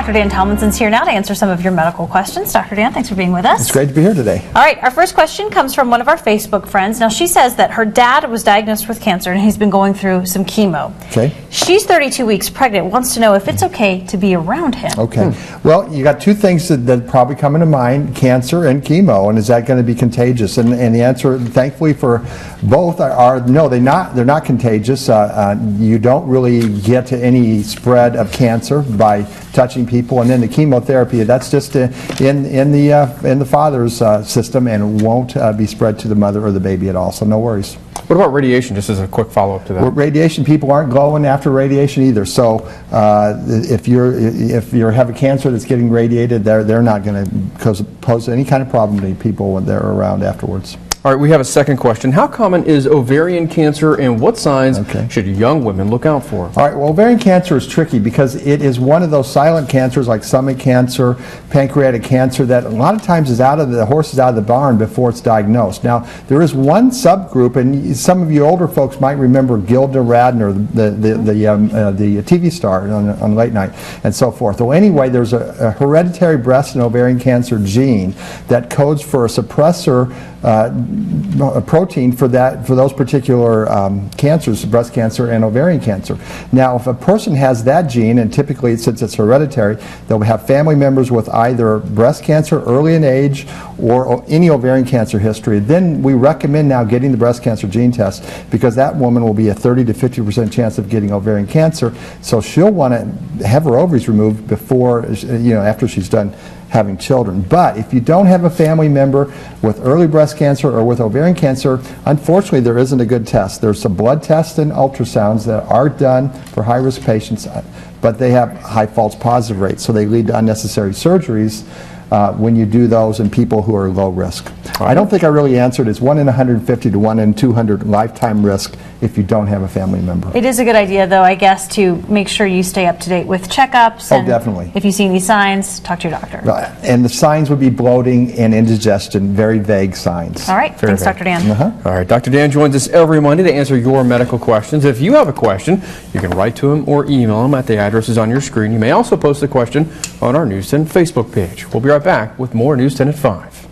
Dr. Dan Tomlinson's here now to answer some of your medical questions. Dr. Dan, thanks for being with us. It's great to be here today. All right, our first question comes from one of our Facebook friends. Now, she says that her dad was diagnosed with cancer and he's been going through some chemo. Okay. She's 32 weeks pregnant, wants to know if it's okay to be around him. Okay. Well, you got two things that probably come into mind, cancer and chemo, and is that going to be contagious? And the answer, thankfully for both, are no, they're not contagious. You don't really get any spread of cancer by touching people, and then the chemotherapy, that's just in the father's system and won't be spread to the mother or the baby at all, so no worries. What about radiation, just as a quick follow-up to that? Well, radiation, people aren't glowing after radiation either, so if you have a cancer that's getting radiated, they're not going to pose any kind of problem to people when they're around afterwards. All right, we have a second question. How common is ovarian cancer, and what signs should young women look out for? All right, well, ovarian cancer is tricky because it is one of those silent cancers like stomach cancer, pancreatic cancer, that a lot of times is the horse is out of the barn before it's diagnosed. Now, there is one subgroup, and some of you older folks might remember Gilda Radner, the TV star on late night and so forth. Well, anyway, there's a hereditary breast and ovarian cancer gene that codes for a suppressor a protein for those particular cancers, breast cancer and ovarian cancer. Now, if a person has that gene, and typically since it's hereditary, they'll have family members with either breast cancer early in age or any ovarian cancer history, then we recommend now getting the breast cancer gene test, because that woman will be a 30 to 50% chance of getting ovarian cancer. So she'll want to have her ovaries removed before, after she's done having children. But if you don't have a family member with early breast cancer or with ovarian cancer, unfortunately there isn't a good test. There's some blood tests and ultrasounds that are done for high-risk patients, but they have high false positive rates, so they lead to unnecessary surgeries when you do those in people who are low risk. I don't think I really answered. It's 1 in 150 to 1 in 200 lifetime risk if you don't have a family member. It is a good idea, though, I guess, to make sure you stay up to date with checkups. Oh, definitely. If you see any signs, talk to your doctor. Right. And the signs would be bloating and indigestion, very vague signs. All right. Thanks, Dr. Dan. All right. Dr. Dan joins us every Monday to answer your medical questions. If you have a question, you can write to him or email him at the addresses on your screen. You may also post a question on our News 10 Facebook page. We'll be right back with more News 10 at 5.